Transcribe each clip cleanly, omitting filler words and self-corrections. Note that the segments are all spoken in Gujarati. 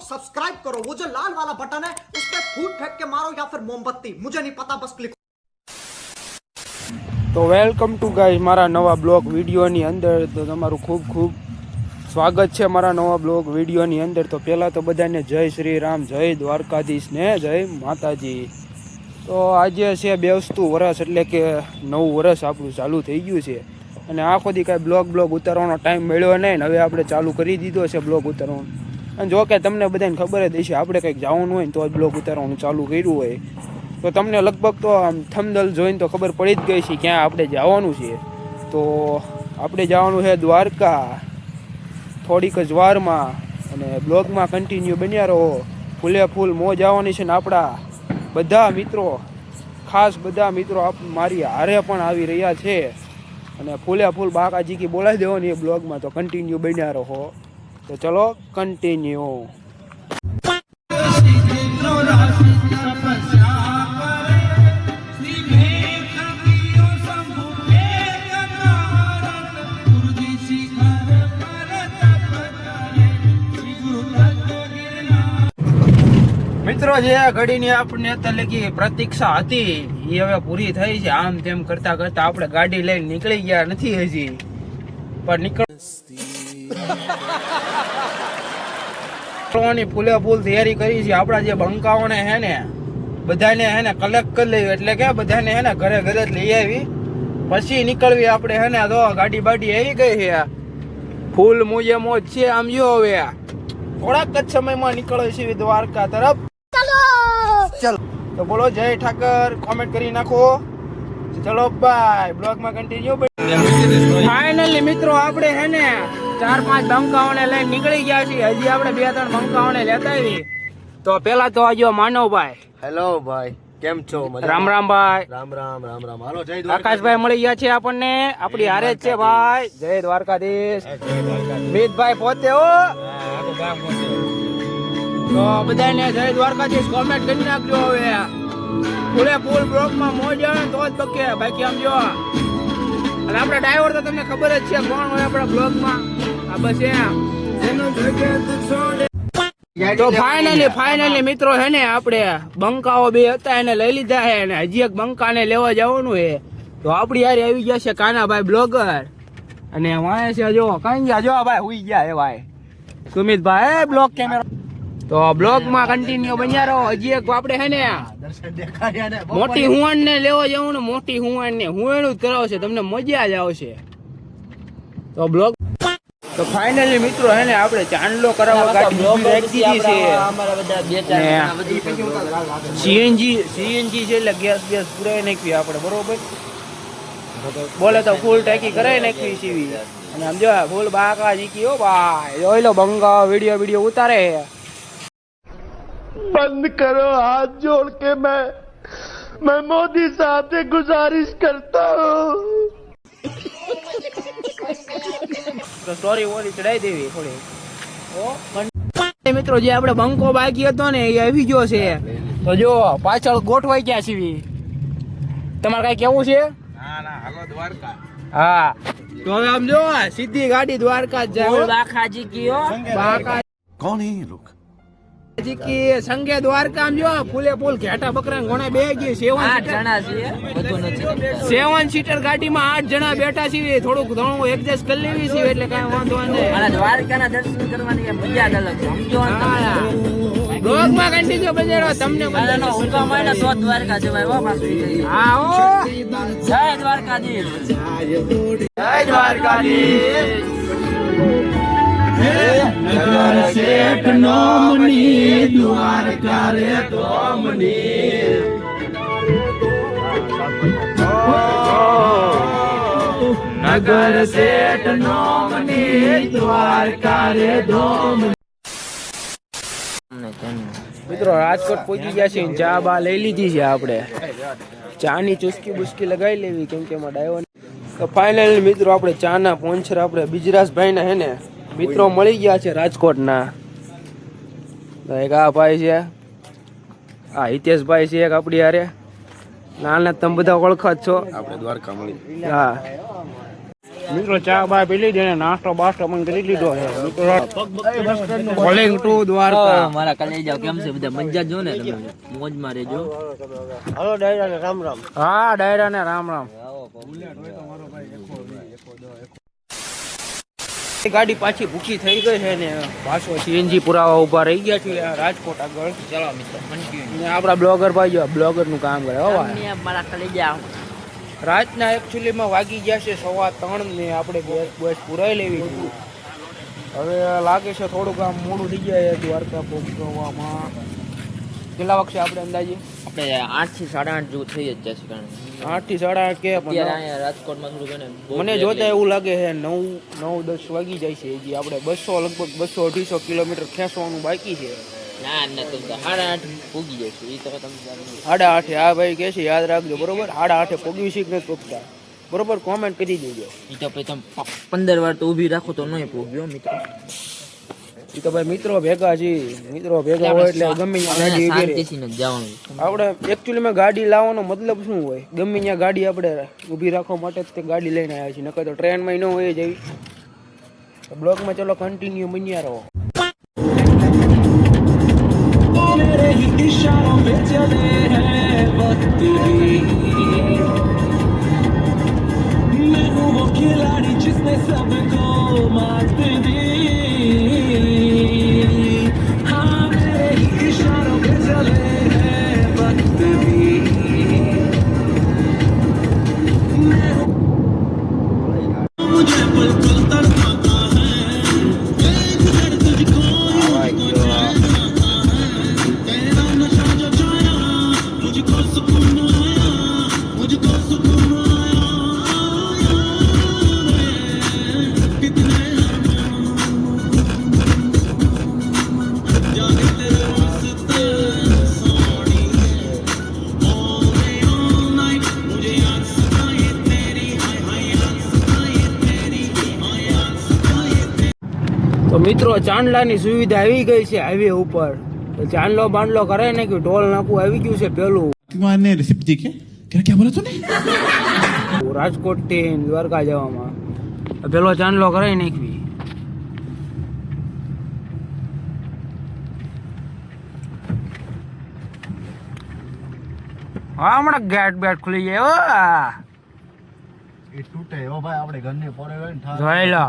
सब्सक्राइब करो, वो जो लाल वाला बटन है उस पर फूट फेंक के मारो या फिर मोमबत्ती, मुझे नहीं पता, बस क्लिक। તો વેલકમ ટુ ગાઈઝ મારા નવા બ્લોગ વિડીયોની અંદર. તો તમારું ખૂબ ખૂબ સ્વાગત છે મારા નવા બ્લોગ વિડીયોની અંદર. તો પહેલાં તો બધાને જય શ્રી રામ, જય દ્વારકાધીશ ને જય માતાજી. તો આજે છે બેસતું વરસ, એટલે કે નવું વરસ આપણું ચાલુ થઈ ગયું છે. અને આખો દી કાંઈ બ્લોગ ઉતારવાનો ટાઈમ મળ્યો નહીં ને હવે આપણે ચાલુ કરી દીધો છે બ્લોગ ઉતારવાનું. અને જો કે તમને બધાને ખબર જ હશે, આપણે કંઈક જવાનું હોય ને તો જ બ્લોગ ઉતારવાનું ચાલુ કર્યું હોય. તો તમને લગભગ તો આમ થંબનેલ જોઈને તો ખબર પડી જ ગઈ છે ક્યાં આપણે જવાનું છે. તો આપણે જવાનું છે દ્વારકા થોડીક જ વારમાં. અને બ્લોગમાં કન્ટિન્યુ બન્યા રહો. ફૂલે ફૂલ મોજ આવવાની છે ને આપણા બધા મિત્રો, ખાસ બધા મિત્રો મારી હારે પણ આવી રહ્યા છે. અને ફૂલે ફૂલ બાકાજી કી બોલાવી દેવાની એ બ્લોગમાં. તો કન્ટિન્યુ બન્યા રહો. તો ચલો કન્ટિન્યુ. મિત્રો, જે ઘડીની આપણને એટલે કે પ્રતીક્ષા હતી એ હવે પૂરી થઈ છે. આમ તેમ કરતા કરતા આપણે ગાડી લઈને નીકળી ગયા નથી હજી, પણ નીકળવાની ફૂલે ફૂલ તૈયારી કરી છે. આપણા જે બંકાઓને હે ને બધાને હે ને કલેક્ટ કરી લેવી, એટલે કે બધાને હે ને ઘરે ઘરે જ લઈ આવી પછી નીકળવી આપણે હે ને. તો ગાડી બાડી આવી ગઈ છે, ફૂલ મોજે મોજ છે. આમ જો હવે થોડાક જ સમયમાં નીકળે છે દ્વારકા તરફ. ચલો તો બોલો જય ઠાકર, કોમેન્ટ કરી નાખો. ચલો બાય, બ્લોગમાં કન્ટિન્યુ. ફાઇનલી મિત્રો આપણે હે ને 4-5 બંકાઓને લઈને નીકળી ગયા છીએ. હજી આપણે 2-3 બંકાઓને લેતા આવી. તો પેલા તો આજો માનવભાઈ. હેલો ભાઈ, કેમ છો? રામ રામ ભાઈ. રામ રામ રામ રામ. હાલો જય આકાશભાઈ મળી ગયા છે આપણને, આપણી હારે જ છે ભાઈ. જય દ્વારકાધીશ. મિતભાઈ પોતે હો. તો બધાને જય દ્વારકાધીશ કોમેન્ટ કરી નાખજો. હવે ફૂલે ફૂલ બ્લોગમાં મોજ આવે તો જ બકે, બાકી આમ જો. અને આપણા ડ્રાઈવર તો તમને ખબર જ છે કોણ હોય આપણા બ્લોગમાં. આ બસ એમ. તો ફાઇનલી મિત્રો હે ને આપણે બંકાઓ 2 હતા એને લઈ લીધા છે. અને હજી એક બંકાને લેવા જવાનું છે. તો આપણી યાર આવી ગયા છે કાનાભાઈ બ્લોગર. અને વાય છે જો કઈ ગયા જો ભાઈ હુઈ ગયા હે ભાઈ સુમિતભાઈ બ્લોગ કેમેરા. તો બ્લોગમાં કન્ટિન્યુ બન્યા રહો. હજી એક આપણે હે ને મોટી હુવાન ને લેવા જવું ને, મોટી હુવાન ને હુવાણું જ કરાવશે, તમને મજા જ આવશે. તો બ્લોગ તો ફાઇનલી મિત્રો હે ને આપણે ચાંદલો કરાવવા ગાડી રાખી દીધી છે. સીએનજી છે એટલે ગેસ પુરાઈ નાખવી આપણે, બરોબર. બોલે તો ફૂલ ટાંકી કરાવી નાખવી સીવી. અને આમ જો ફૂલ બાકા જીકી હો ભાઈ. જોઈ લો બંગા વિડીયો ઉતારે. बंद करो हाथ जोड़ के मैं मोदी साहब से गुजारिश करता हूँ. તો સ્ટોરી ઓલી ચડાઈ દેવી થોડી. મિત્રો જે આપણે બંકો બાકી હતો ને એ આવી ગયો છે. તો જો પાછળ ગોઠવાઈ ગયા સીવી. તમારે કઈ કેવું છે? હાલો દ્વારકા. હા તો હવે આમ જો સીધી ગાડી દ્વારકા જ જાય. બાકાજી કયો બાકા कौन है ये लोग? કી સંગે દ્વારકા આમ જો ફૂલે ફૂલ ઘેટા બકરા ઘોડા બે ગઈ. 7 જણા છે, બધું નથી. 7 સીટર ગાડીમાં 8 જણા બેઠા છીએ. થોડુંક ઘણું એડજસ્ટ કરી લેવી છે એટલે કઈ વાંધો નહીં. અને દ્વારકાના દર્શન કરવાની મજા જ અલગ છે, સમજો ને તમે. બ્લોગમાં કન્ટિન્યુ બજારો તમને બધાનો હુકમ હોય ને તો દ્વારકા જવાય. હો પાછું હા ઓ જય દ્વારકાધીશ. જય દ્વારકાધીશ. नगर सेठ नोमनी द्वारका रे तोमनी. नगर सेठ नोमनी द्वारका रे तोमनी. મિત્રો રાજકોટ પહોંચી ગયા છે. ચા બા લઈ લીધી છે આપણે. ચાની ચુસ્કી બુસ્કી લગાવી લેવી કેમ કે એમાં ડાયો. તો ફાઇનલી મિત્રો આપણે ચાના પોંચર આપણે બિજરાજભાઈ ના હે ને મિત્રો મળી ગયા છે રાજકોટના. એક આ ભાઈ છે, આ હિતેશભાઈ છે એક આપણી હારે. નાના તમે બધા ઓળખો જ છો. આપણે દ્વારકા મળી. હા મિત્રો ચા બા પી લીધી ને નાસ્તો બાસ્તો પણ કરી લીધો છે મિત્રો કોલિંગ ટુ દ્વારકા મારા કલેજા કેમ છે બધા મજા જો ને તમે મોજમાં રહેજો. હાલો ડાયરા ને રામ રામ. હા ડાયરા ને રામ રામ. ગાડી પાછી ભૂખી થઈ ગઈ છે ને પાછો સીએનજી પુરાવા ઉભા રહી ગયા છે રાજકોટ આગળ. ચલો મિત્રો ને આપડા બ્લોગર ભાઈ જો બ્લોગર નું કામ કરે હો ભાઈ. મારા કલેજા રાતના એકચ્યુઅલી માં વાગી ગયા છે 3:15 ને આપણે ગેસ પુરાઈ લેવી છે. હવે લાગે છે થોડુંક આમ મોડું થઈ જાય દ્વારકા પહોંચવામાં. કેટલા વાગશે આપણે અંદાજે? આપણે 8 થી 8:30 જેવું થઈ જ જશે. કારણ 8 થી 8:30 કે અત્યારે અહીંયા રાજકોટમાં થોડું મને જોતા એવું લાગે છે 9-10 વાગી જાય છે. હજી આપણે 200 લગભગ 200-250 કિલોમીટર ખેંચવાનું બાકી છે. ના ના તો 8:30 પૂગી જશે. એ તો તમે 8:30 આ ભાઈ કહે છે યાદ રાખજો બરોબર. 8:30 પૂગવી શીખ નથી પૂગતા બરોબર. કોમેન્ટ કરી દેજો. એ તો પછી તમે 15 વાર તો ઊભી રાખો તો નહીં પૂગ્યો મિત્રો. એ તો ભાઈ મિત્રો ભેગા છે. મિત્રો ભેગા હોય એટલે ગમે ત્યાં ગાડી ઊભી રહે. શાંતિથી જ જવાનું. આપણે એકચ્યુઅલી માં ગાડી લાવવાનો મતલબ શું હોય? ગમે ત્યાં ગાડી આપણે ઊભી રાખવા માટે જ તે ગાડી લઈને આવ્યા છીએ. નકર તો ટ્રેનમાં ન હોય જવી. બ્લોગમાં ચલો કન્ટિન્યુ બન્યા રહો. खिलाड़ी जिसने सबको मात दी हाँ मेरे ही इशारों पे चले हैं वक्त भी मुझे बिल्कुल तड़पाता है एक दर्द तुझको तेरा नशा जो छाया मुझको सुकून आया मुझको सुकून તો મિત્રો ચાંદલાની સુવિધા આવી ગઈ છે હાઈવે ઉપર. તો ચાંદલો બાંડલો કરાય ને કે ટોલ નાકું આવી ગયું છે પેલું मैंने रिसिप्ट देखी क्या क्या बोला तूने રાજકોટ થી દ્વારકા જવામાં. પેલો ચાંદલો કરાય નાખવી. હા હમણાં ગેટ બેટ ખુલી જાય હો. એ તૂટે ઓ ભાઈ આપણે ઘરની પોરે હોય ને જોઈ લો.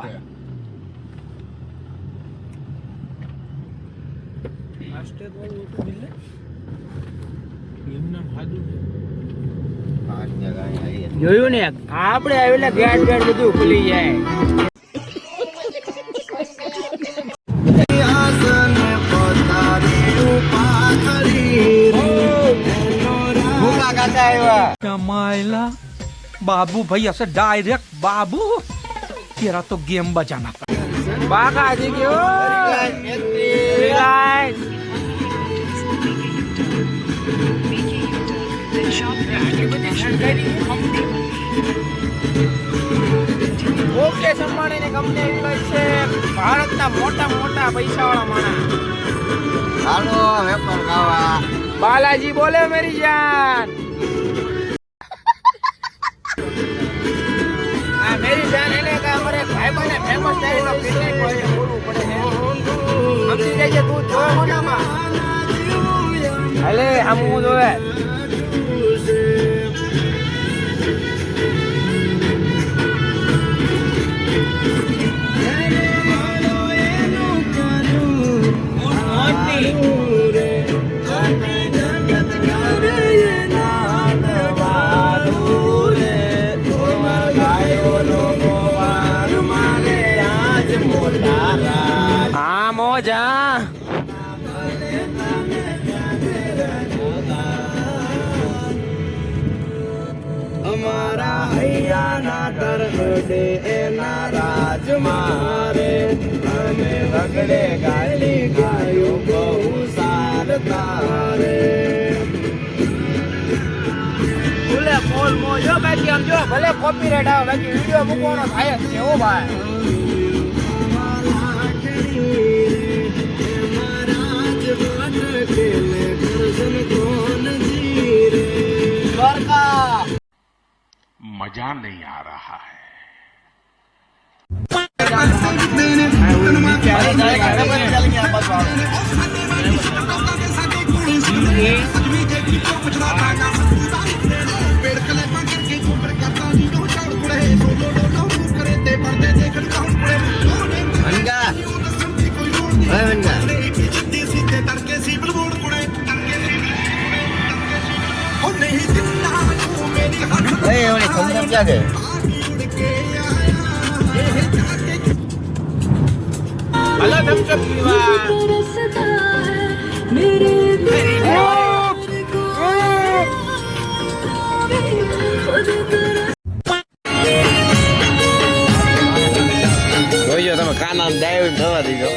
જોયું ને આપણે આવેલા ગેટ બેટ બધું ખુલી જાય. मायला बाबू भाई ऐसे डायरेक्ट बाबू तेरा तो गेम बजाना पड़ा. બાકાજી ગયો ઓકે સંભાળીને કંપની આવી ગઈ છે. ભારતના મોટા મોટા પૈસાવાળા માણસ. હાલો વેપાર ખાવા. બાલાજી બોલે મેરી જાન. આ મેરી જાન એટલે કે અમારે ભાઈબંધને ફેમસ ડાયરીનો ફીડબેક હોય બોલવું પડે છે. સમજી જાય તું જો મોટામાં. હાલે આમ હું જોવે. હા મોજા અમારા હૈયાના દરડે એના રાજ મારે અમે વગડે ગાલી ગાયું બહુ સારતા રે. ભલે બોલ મોજો બાકી આમ જો ભલે કોપીરાઈટ આવે બાકી વિડીયો મૂકવાનો થાય જ છે હો ભાઈ. मजा नहीं आ रहा है क्या गए अलग हम सब જોઈજો તમે કાના ડાઈવ થવા દીધો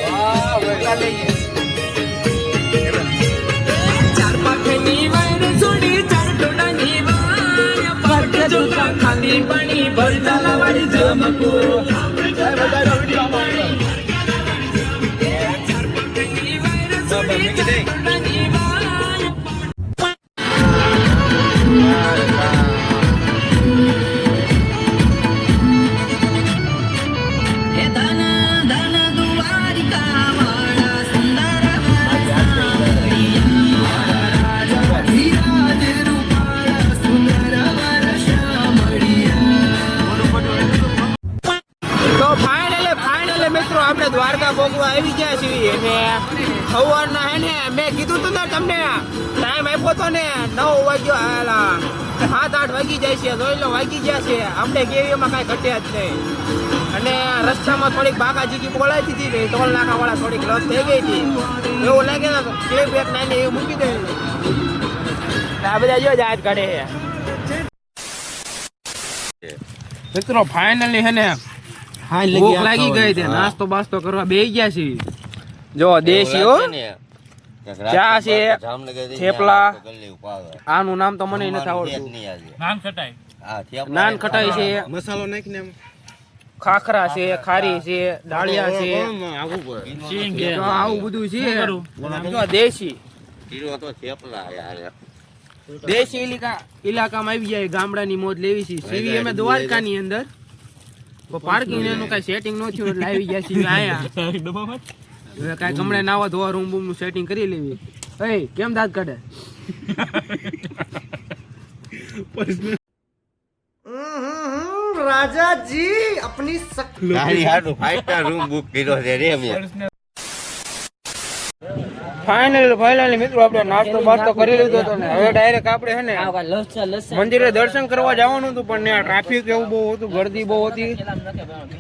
તો ફાઇનલી મિત્રો આપણે દ્વારકા ભોગવા આવી ગયા છીએ અને સવારના હે ને મેં કીધું તું ને તમને ટાઈમ આપ્યો તો ને 9 વાગ્યો આલા 7-8 વાગી જાય છે જોઈ લો વાગી ગયા છે આપણે કેવીમાં કાંઈ ઘટ્યા જ નહીં અને રસ્તામાં થોડીક બાકાજીકી બોલાવી દીધી ને ટોલ નાકા વાળા થોડીક લસ થઈ ગઈ હતી એવું લાગે ને ક્લિપ એક નાની એવું મૂકી દે આ બધા જો જાત કાઢે મિત્રો ફાઇનલી હે ને ભૂખ લાગી ગઈ છે નાસ્તો બાસ્તો કરવા બેસી ગયા છીએ જો દેશી હો ચા છે થેપલા આનું નામ તો મને નથી આવડતું નાન ખટાઈ છે મસાલો નાખીને ખાખરા છે ખારી છે ડાળિયા છે તો આવું બધું છે જો દેશી દેશી ઇલાકામાં આવી જાય ગામડાની મોજ લેવી છે સીવી અમે દ્વારકાની અંદર પાર્કિંગ એનું કઈ સેટિંગ ન થયું એટલે આવી ગયા છીએ આયા હવે કાંઈ ગમડે નાવા ધોવા રૂમ બૂમ નું સેટિંગ કરી લેવી એ કેમ દાંત કાઢે राजा जी अपनी રૂમ બુક કર્યો છે રે મેં ફાઇનલી મિત્રો આપણે નાસ્તો બાસ્તો કરી લીધો હતો ને હવે ડાયરેક્ટ આપણે હે ને મંદિરે દર્શન કરવા જવાનું હતું પણ ત્યાં ટ્રાફિક એવું બહુ હતું ગરદી બહુ હતી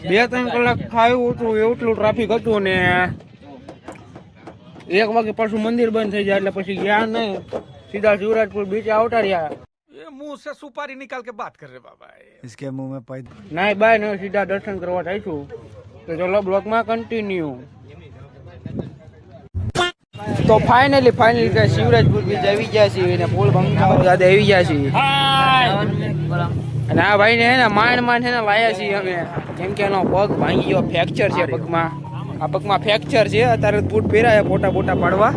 2-3 કલાક ખાયું હતું એટલું ટ્રાફિક હતું ને 1 વાગે પાછું મંદિર બંધ થઈ જાય એટલે પછી ગયા નહીં સીધા શિવરાજપુર બીચે આવતા રહ્યા ये मुंह से सुपारी निकाल के बात कर रहे बाबा इसके मुंह में पैद નાઈ બાય ને સીધા દર્શન કરવા જઈશું તો ચલો બ્લોગમાં કન્ટિન્યુ તો ફાઇનલી કે શિવરાજપુર બીચ આવી ગયા છીએ ને પુલ બંગાળ સાથે આવી ગયા છીએ અને આ ભાઈ ને હે ને માંડ છે ને લાયા છીએ અમે કેમ કે એનો પગ ભાંગી ગયો ફ્રેક્ચર છે પગમાં આ પગમાં ફ્રેક્ચર છે અત્યારે બૂટ પહેરાય ફોટા પાડવા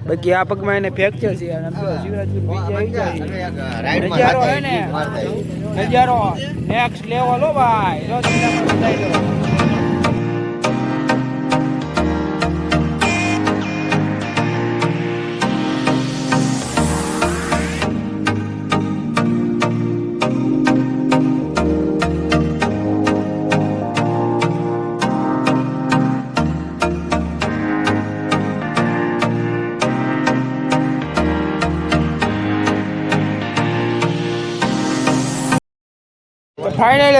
બાકી આ પગમાં એને ફ્રેક્ચર છે અને શિવરાજપુર બીચ આવી જાય નજારો હે ને નજારો નેક્સ્ટ લેવલ હો ભાઈ જો તમને બતાવી દો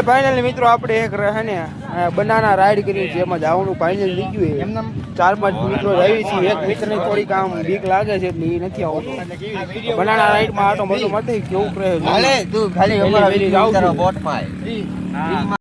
ફાઇનલી મિત્રો આપણે એક રહે ને બનાના રાઈડ કરી છે એમાં જવાનું ફાઇનલ થઈ ગયું 4-5 મિત્રો આવી છીએ એક મિત્રને થોડીક આમ બીક લાગે છે એટલે એ નથી આવતો બનાના રાઈડમાં આટો બધો મતે કેવું રહે હાલે તું ખાલી અમારા વિડિયો ઉતારો બોટમાં